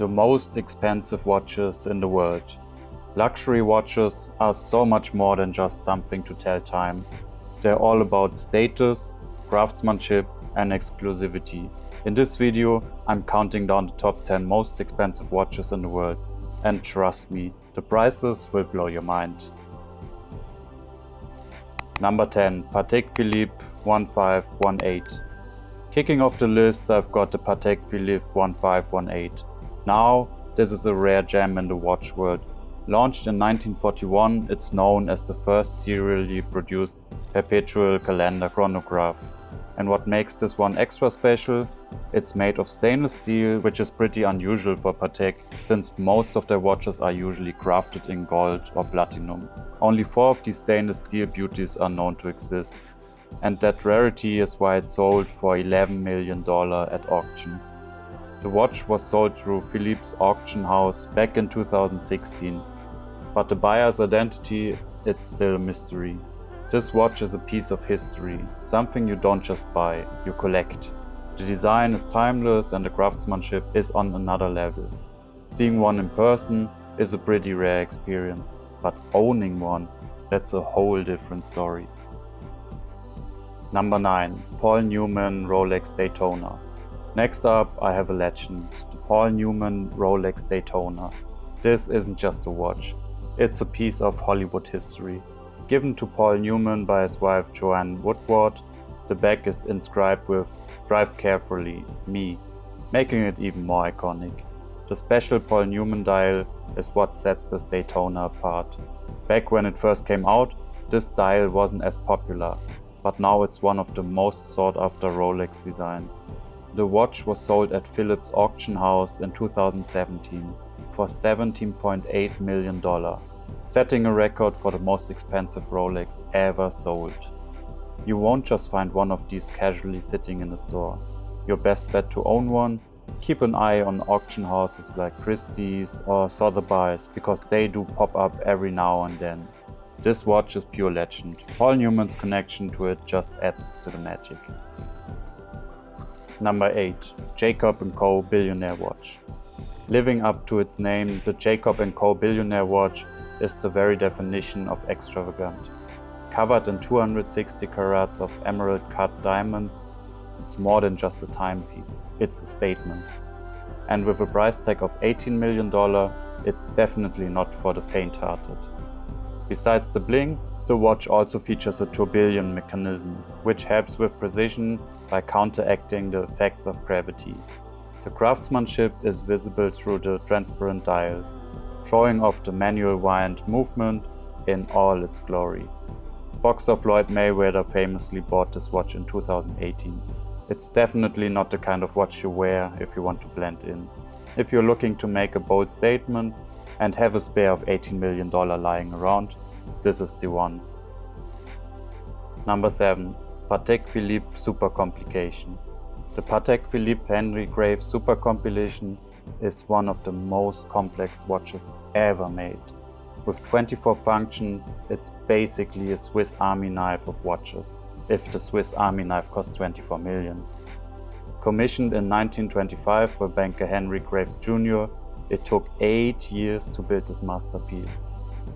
The most expensive watches in the world. Luxury watches are so much more than just something to tell time. They're all about status, craftsmanship, and exclusivity. In this video, I'm counting down the top 10 most expensive watches in the world. And trust me, the prices will blow your mind. Number 10. Patek Philippe 1518. Kicking off the list, I've got the Patek Philippe 1518. Now, this is a rare gem in the watch world. Launched in 1941, it's known as the first serially produced perpetual calendar chronograph. And what makes this one extra special? It's made of stainless steel, which is pretty unusual for Patek, since most of their watches are usually crafted in gold or platinum. Only 4 of these stainless steel beauties are known to exist. And that rarity is why it sold for $11 million at auction. The watch was sold through Philippe's auction house back in 2016, but the buyer's identity, it's still a mystery. This watch is a piece of history, something you don't just buy, you collect. The design is timeless and the craftsmanship is on another level. Seeing one in person is a pretty rare experience, but owning one, that's a whole different story. Number 9. Paul Newman Rolex Daytona. Next up, I have a legend, the Paul Newman Rolex Daytona. This isn't just a watch, it's a piece of Hollywood history. Given to Paul Newman by his wife Joanne Woodward, the back is inscribed with "Drive carefully, me," making it even more iconic. The special Paul Newman dial is what sets this Daytona apart. Back when it first came out, this dial wasn't as popular, but now it's one of the most sought after Rolex designs. The watch was sold at Philippe's auction house in 2017 for $17.8 million, setting a record for the most expensive Rolex ever sold. You won't just find one of these casually sitting in a store. Your best bet to own one? Keep an eye on auction houses like Christie's or Sotheby's, because they do pop up every now and then. This watch is pure legend. Paul Newman's connection to it just adds to the magic. Number 8. Jacob & Co. Billionaire Watch. Living up to its name, the Jacob & Co. Billionaire Watch is the very definition of extravagant. Covered in 260 carats of emerald cut diamonds, it's more than just a timepiece, it's a statement. And with a price tag of $18 million, it's definitely not for the faint-hearted. Besides the bling, the watch also features a tourbillon mechanism, which helps with precision by counteracting the effects of gravity. The craftsmanship is visible through the transparent dial, showing off the manual wind movement in all its glory. Boxer Floyd Mayweather famously bought this watch in 2018. It's definitely not the kind of watch you wear if you want to blend in. If you're looking to make a bold statement and have a spare of $18 million lying around, this is the one. Number 7. Patek Philippe Supercomplication. The Patek Philippe Henry Grave Supercomplication is one of the most complex watches ever made. With 24 functions, it's basically a Swiss Army knife of watches, if the Swiss Army knife cost 24 million. Commissioned in 1925 by banker Henry Graves Jr., it took 8 years to build this masterpiece.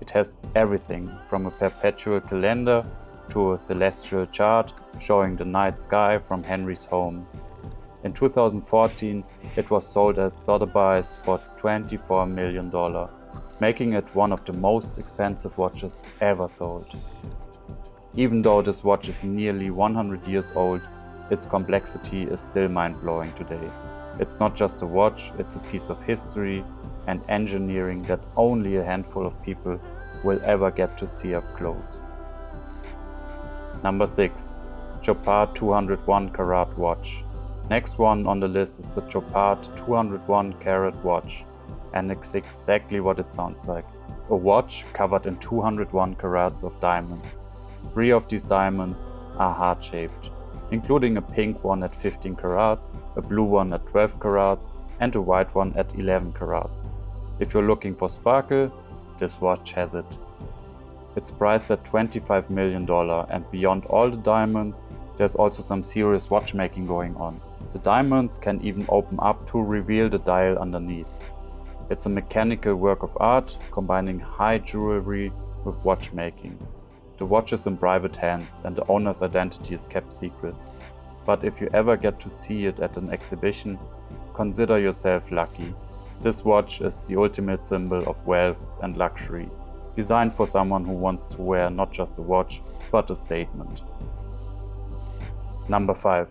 It has everything from a perpetual calendar to a celestial chart showing the night sky from Henry's home. In 2014, it was sold at Sotheby's for $24 million, making it one of the most expensive watches ever sold. Even though this watch is nearly 100 years old, its complexity is still mind-blowing today. It's not just a watch, it's a piece of history and engineering that only a handful of people will ever get to see up close. Number 6. Chopard 201 Carat Watch. Next one on the list is the Chopard 201 Carat Watch, and it's exactly what it sounds like. A watch covered in 201 carats of diamonds. 3 of these diamonds are heart-shaped, including a pink one at 15 carats, a blue one at 12 carats, and a white one at 11 carats. If you're looking for sparkle, this watch has it. It's priced at $25 million, and beyond all the diamonds, there's also some serious watchmaking going on. The diamonds can even open up to reveal the dial underneath. It's a mechanical work of art, combining high jewelry with watchmaking. The watch is in private hands and the owner's identity is kept secret. But if you ever get to see it at an exhibition, consider yourself lucky. This watch is the ultimate symbol of wealth and luxury, designed for someone who wants to wear not just a watch, but a statement. Number 5.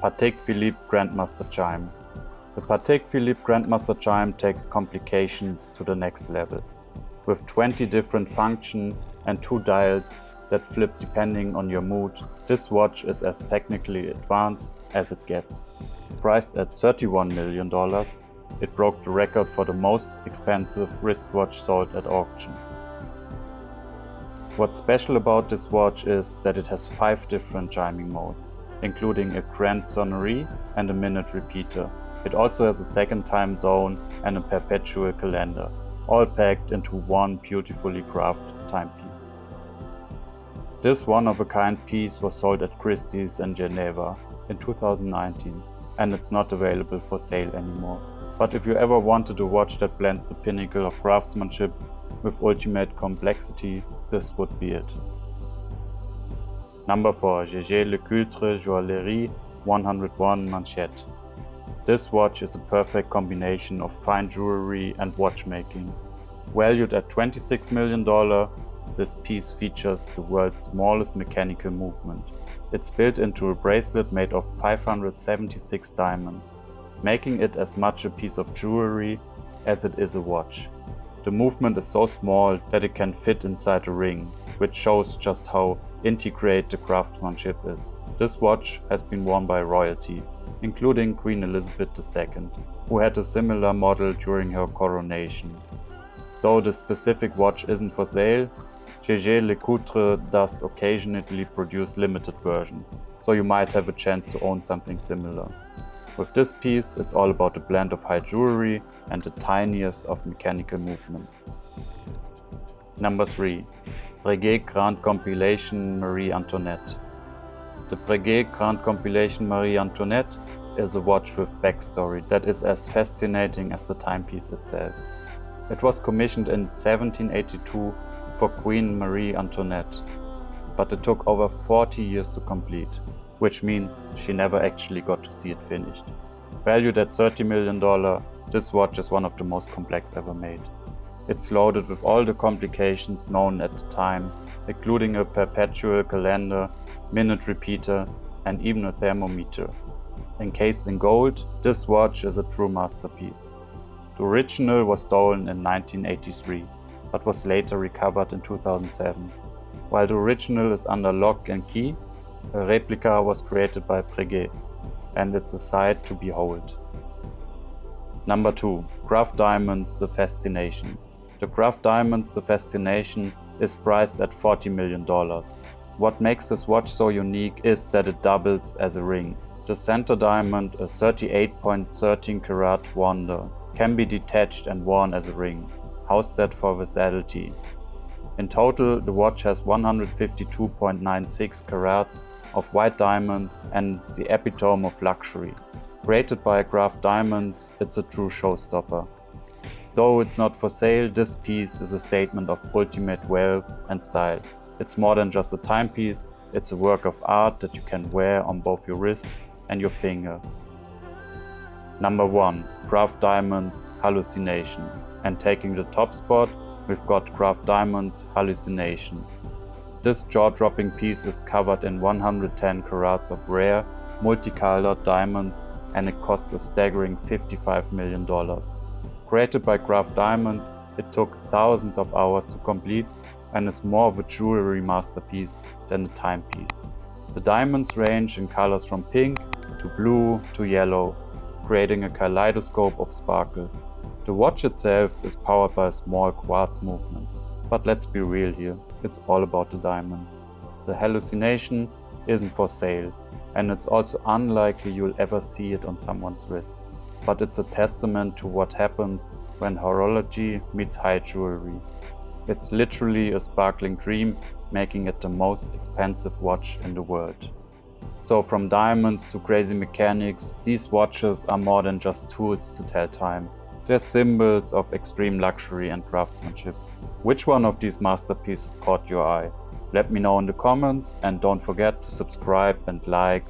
Patek Philippe Grandmaster Chime. The Patek Philippe Grandmaster Chime takes complications to the next level. With 20 different functions and 2 dials that flip depending on your mood, this watch is as technically advanced as it gets. Priced at $31 million, it broke the record for the most expensive wristwatch sold at auction. What's special about this watch is that it has 5 different chiming modes, including a grand sonnerie and a minute repeater. It also has a second time zone and a perpetual calendar, all packed into one beautifully crafted timepiece. This one-of-a-kind piece was sold at Christie's in Geneva in 2019, and it's not available for sale anymore. But if you ever wanted a watch that blends the pinnacle of craftsmanship with ultimate complexity, this would be it. Number 4. Jaeger-LeCoultre Joaillerie 101 Manchette. This watch is a perfect combination of fine jewelry and watchmaking. Valued at $26 million, this piece features the world's smallest mechanical movement. It's built into a bracelet made of 576 diamonds, making it as much a piece of jewelry as it is a watch. The movement is so small that it can fit inside a ring, which shows just how intricate the craftsmanship is. This watch has been worn by royalty, including Queen Elizabeth II, who had a similar model during her coronation. Though the specific watch isn't for sale, Jaeger-LeCoultre does occasionally produce limited versions, so you might have a chance to own something similar. With this piece, it's all about a blend of high jewelry and the tiniest of mechanical movements. Number 3. Breguet Grande Compilation Marie-Antoinette. The Breguet Grande Compilation Marie-Antoinette is a watch with backstory that is as fascinating as the timepiece itself. It was commissioned in 1782 for Queen Marie-Antoinette, but it took over 40 years to complete, which means she never actually got to see it finished. Valued at $30 million, this watch is one of the most complex ever made. It's loaded with all the complications known at the time, including a perpetual calendar, minute repeater, and even a thermometer. Encased in gold, this watch is a true masterpiece. The original was stolen in 1983, but was later recovered in 2007. While the original is under lock and key, a replica was created by Breguet, and it's a sight to behold. Number 2. Graff Diamonds The Fascination. The Graff Diamonds The Fascination is priced at $40 million. What makes this watch so unique is that it doubles as a ring. The center diamond, a 38.13 karat wonder, can be detached and worn as a ring. How's that for versatility? In total, the watch has 152.96 carats of white diamonds and it's the epitome of luxury. Created by Graff Diamonds, it's a true showstopper. Though it's not for sale, this piece is a statement of ultimate wealth and style. It's more than just a timepiece, it's a work of art that you can wear on both your wrist and your finger. Number 1. Graff Diamonds Hallucination. And taking the top spot, we've got Graff Diamonds Hallucination. This jaw-dropping piece is covered in 110 carats of rare, multicolored diamonds and it costs a staggering $55 million. Created by Graff Diamonds, it took thousands of hours to complete and is more of a jewelry masterpiece than a timepiece. The diamonds range in colors from pink to blue to yellow, creating a kaleidoscope of sparkle. The watch itself is powered by a small quartz movement. But let's be real here, it's all about the diamonds. The Hallucination isn't for sale, and it's also unlikely you'll ever see it on someone's wrist. But it's a testament to what happens when horology meets high jewelry. It's literally a sparkling dream, making it the most expensive watch in the world. So from diamonds to crazy mechanics, these watches are more than just tools to tell time. They're symbols of extreme luxury and craftsmanship. Which one of these masterpieces caught your eye? Let me know in the comments, and don't forget to subscribe and like